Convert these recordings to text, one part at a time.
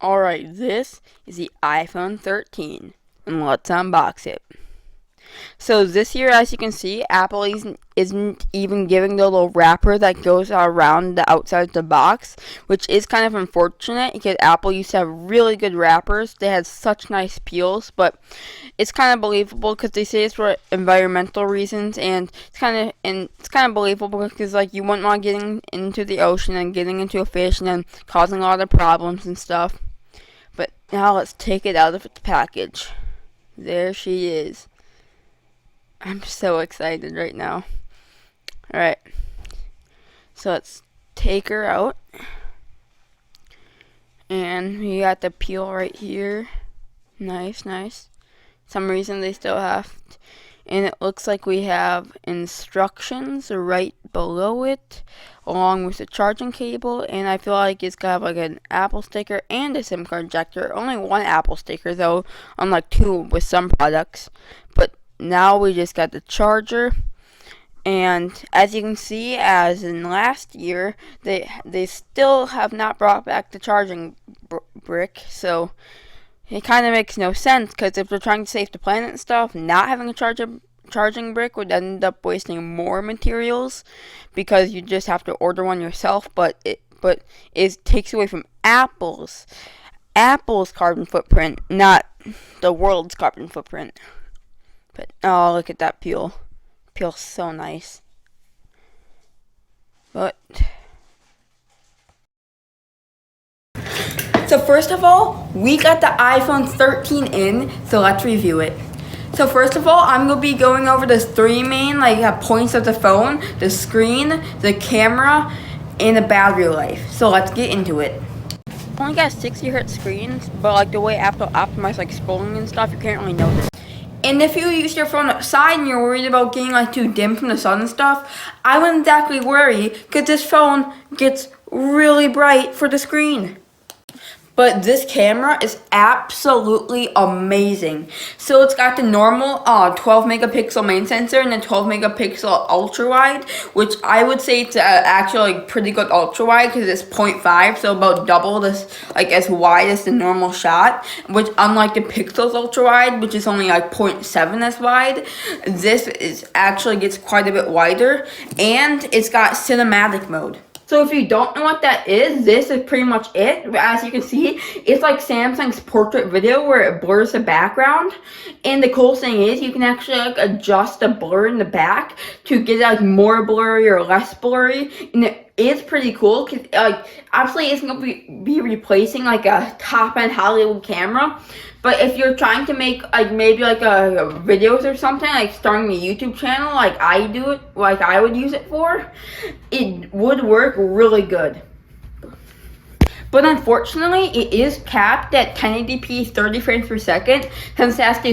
Alright, this is the iPhone 13, and let's unbox it. So this year, as you can see, Apple isn't even giving the little wrapper that goes around the outside of the box, which is kind of unfortunate because Apple used to have really good wrappers. They had such nice peels, but it's kind of believable because they say it's for environmental reasons, and it's kind of believable because like you wouldn't want getting into the ocean and getting into a fish and then causing a lot of problems and stuff. But now let's take it out of its package. There she is. I'm so excited right now. Alright, so let's take her out. And we got the peel right here. Nice, nice. Some reason they still have. And it looks like we have instructions right below it, along with the charging cable. And I feel like it's got like an Apple sticker and a SIM card ejector. Only one Apple sticker though, unlike two with some products. But now we just got the charger. And as you can see, as in last year, they still have not brought back the charging brick. So it kind of makes no sense, because if they're trying to save the planet and stuff, not having a charging brick would end up wasting more materials, because you just have to order one yourself. But it takes away from Apple's carbon footprint, not the world's carbon footprint. But oh, look at that peel. Peel's so nice. But so first of all, we got the iPhone 13 in, so let's review it. So first of all, I'm going to be going over the three main points of the phone: the screen, the camera, and the battery life. So let's get into it. Only got 60Hz screens, but the way Apple optimized scrolling and stuff, you can't really notice. And if you use your phone outside and you're worried about getting too dim from the sun and stuff, I wouldn't exactly worry, because this phone gets really bright for the screen. But this camera is absolutely amazing. So it's got the normal 12 megapixel main sensor and the 12 megapixel ultra wide, which I would say it's actually pretty good ultra wide, because it's 0.5, so about double this, as wide as the normal shot. Which, unlike the Pixel's ultra wide, which is only 0.7 as wide, this is actually gets quite a bit wider, and it's got cinematic mode. So if you don't know what that is, this is pretty much it. As you can see, it's like Samsung's portrait video where it blurs the background. And the cool thing is you can actually adjust the blur in the back to get it more blurry or less blurry. And it is pretty cool, because obviously it's going to be replacing a top-end Hollywood camera. But if you're trying to make maybe a videos or something, starting a YouTube channel I would use it for, it would work really good. But unfortunately, it is capped at 1080p 30 frames per second. Since it has to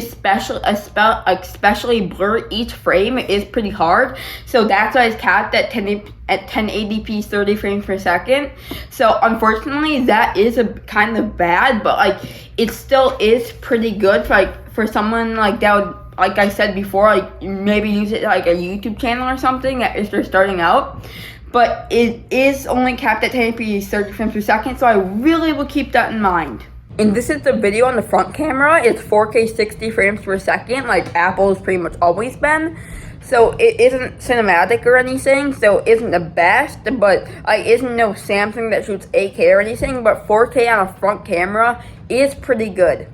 especially blur each frame, it is pretty hard. So that's why it's capped at 1080p 30 frames per second. So unfortunately, that is a kind of bad, but it still is pretty good for someone that would, like I said before, maybe use it a YouTube channel or something if they're starting out. But it is only capped at 1080p 30 frames per second, so I really will keep that in mind. And this is the video on the front camera. It's 4K 60 frames per second, like Apple's pretty much always been. So it isn't cinematic or anything, so it isn't the best, but isn't no Samsung that shoots 8K or anything, but 4K on a front camera is pretty good.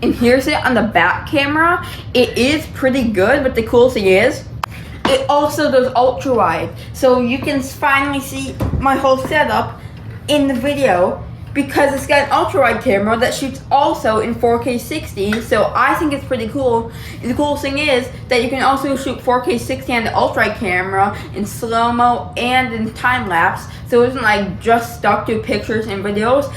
And here's it on the back camera. It is pretty good, but the cool thing is, it also does ultra wide, so you can finally see my whole setup in the video, because it's got an ultra wide camera that shoots also in 4K 60. So I think it's pretty cool. The cool thing is that you can also shoot 4K 60 on the ultra wide camera in slow-mo and in time lapse, so it isn't just stuck to pictures and videos.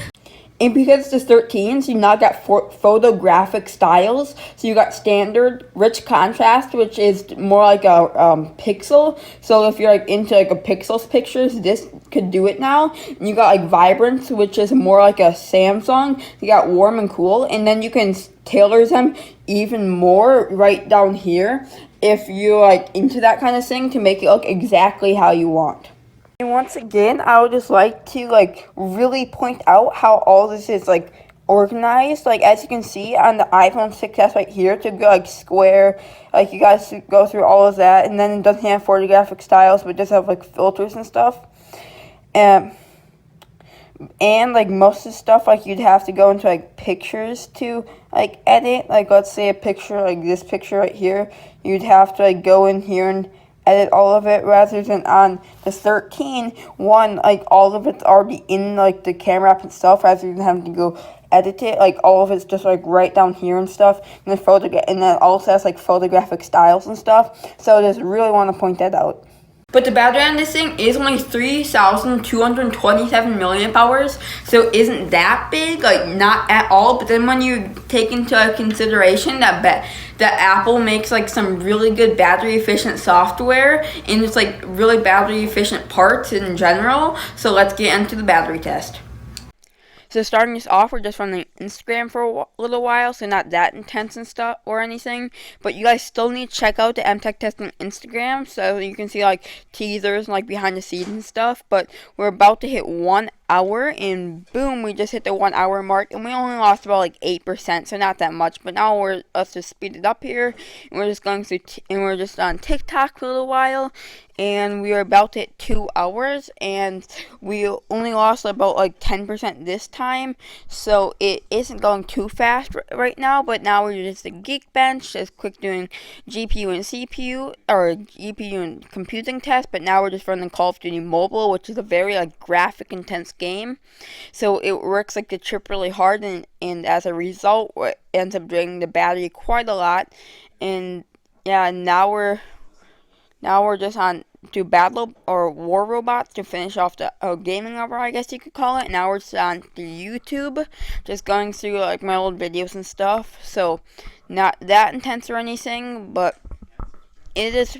And because it's the 13s, you now got photographic styles. So you got standard, rich contrast, which is more like a pixel. So if you're into a pixels pictures, this could do it now. And you got vibrance, which is more like a Samsung. You got warm and cool, and then you can tailor them even more right down here if you're into that kind of thing, to make it look exactly how you want. And once again, I would just like to really point out how all this is organized. Like as you can see on the iPhone 6s right here, to go square, you guys go through all of that, and then it doesn't have photographic styles, but it does have filters and stuff. And most of the stuff you'd have to go into pictures to edit. Let's say a picture this picture right here, you'd have to go in here and edit all of it, rather than on the 13 one, all of it's already in the camera app itself, rather than having to go edit it. All of it's just right down here and stuff, and then it also has photographic styles and stuff. So I just really want to point that out. But the battery on this thing is only 3,227 milliamp hours, so it isn't that big, not at all. But then when you take into consideration that Apple makes some really good battery efficient software, and it's really battery efficient parts in general. So let's get into the battery test. So starting this off, we're just running Instagram for a little while, so not that intense and stuff or anything. But you guys still need to check out the MTech Testing Instagram, so you can see teasers and behind the scenes and stuff. But we're about to hit 1 hour, and boom, we just hit the 1 hour mark, and we only lost about 8%, so not that much. But now let's just speed it up here, and we're just going through and we're just on TikTok for a little while, and we are about to hit 2 hours, and we only lost about 10% this time, so it isn't going too fast right now. But now we're just a Geekbench, just quick doing GPU and CPU, or GPU and computing test. But now we're just running Call of Duty Mobile, which is a very graphic intense game, so it works the chip really hard, and as a result it ends up draining the battery quite a lot. And yeah, now we're just on to Battle or War Robots to finish off the gaming hour, I guess you could call it. Now we're just on to YouTube, just going through my old videos and stuff. So not that intense or anything, but it is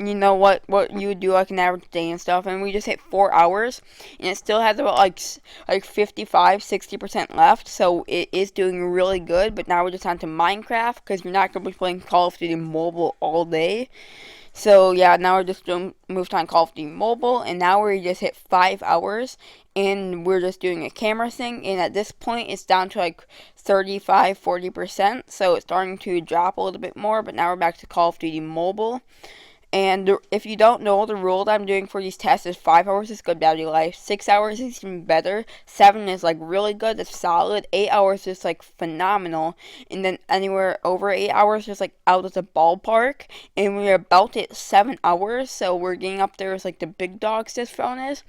you know what you would do an average day and stuff. And we just hit 4 hours, and it still has about 55-60% left, so it is doing really good. But now we're just on to Minecraft, because you're not going to be playing Call of Duty Mobile all day. So yeah, now we're just moved on Call of Duty Mobile, and now we just hit 5 hours, and we're just doing a camera thing. And at this point, it's down to 35-40%, so it's starting to drop a little bit more. But now we're back to Call of Duty Mobile. And if you don't know, the rule that I'm doing for these tests is 5 hours is good battery life, 6 hours is even better, 7 is really good, it's solid, 8 hours is phenomenal, and then anywhere over 8 hours is out of the ballpark. And we're about to hit 7 hours, so we're getting up there as the big dogs this phone is.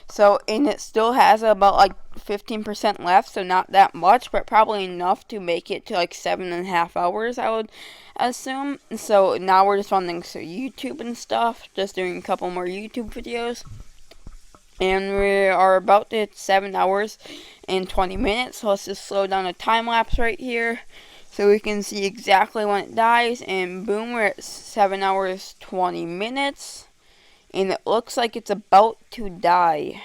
So, and it still has about 15% left, so not that much, but probably enough to make it to 7.5 hours, I would assume. So now we're just running YouTube and stuff, just doing a couple more YouTube videos, and we are about to hit 7 hours and 20 minutes. So let's just slow down a time lapse right here so we can see exactly when it dies. And boom, we're at 7 hours 20 minutes, and it looks like it's about to die.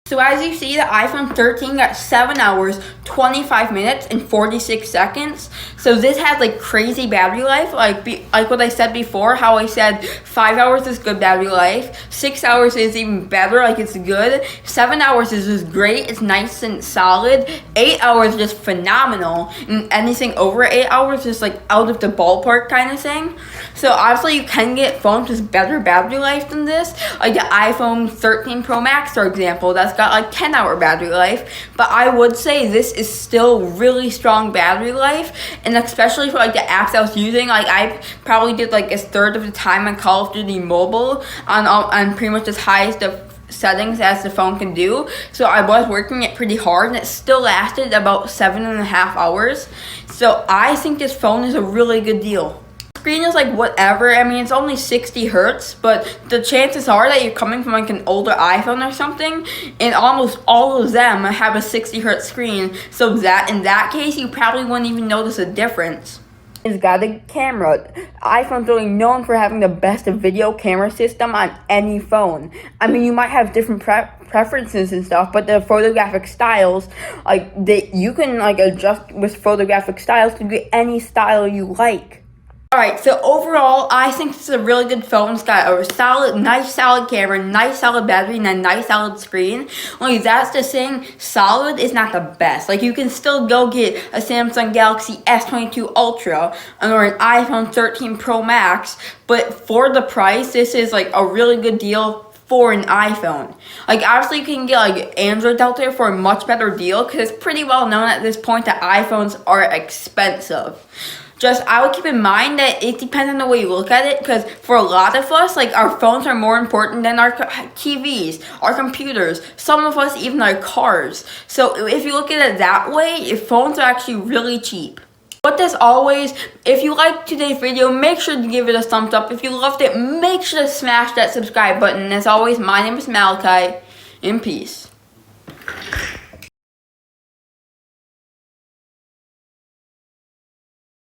So as you see, the iPhone 13 got 7 hours, 25 minutes, and 46 seconds. So this has crazy battery life. Like what I said before, how I said 5 hours is good battery life, 6 hours is even better, it's good. 7 hours is just great, it's nice and solid. 8 hours is just phenomenal. And anything over 8 hours is out of the ballpark kind of thing. So obviously you can get phones with better battery life than this, like the iPhone 13 Pro Max, for example. That's got 10-hour battery life, but I would say this is still really strong battery life, and especially for the apps I was using. I probably did a third of the time on Call of Duty Mobile on pretty much as high as the settings as the phone can do. So I was working it pretty hard, and it still lasted about 7.5 hours. So I think this phone is a really good deal. Screen is whatever. I mean, it's only 60 hertz, but the chances are that you're coming from an older iPhone or something, and almost all of them have a 60 hertz screen, so that in that case you probably wouldn't even notice a difference. It's got a camera. iPhone's really known for having the best video camera system on any phone. I mean, you might have different preferences and stuff, but the photographic styles, you can adjust with photographic styles to get any style you like. Alright, so overall, I think this is a really good phone. It's got a nice solid camera, nice solid battery, and a nice solid screen. Only that's just saying solid is not the best. You can still go get a Samsung Galaxy S22 Ultra or an iPhone 13 Pro Max, but for the price, this is a really good deal for an iPhone. Obviously you can get Androids out there for a much better deal because it's pretty well known at this point that iPhones are expensive. I would keep in mind that it depends on the way you look at it, because for a lot of us, our phones are more important than our TVs, our computers, some of us even our cars. So if you look at it that way, phones are actually really cheap. But as always, if you liked today's video, make sure to give it a thumbs up. If you loved it, make sure to smash that subscribe button. As always, my name is Malachi, and peace.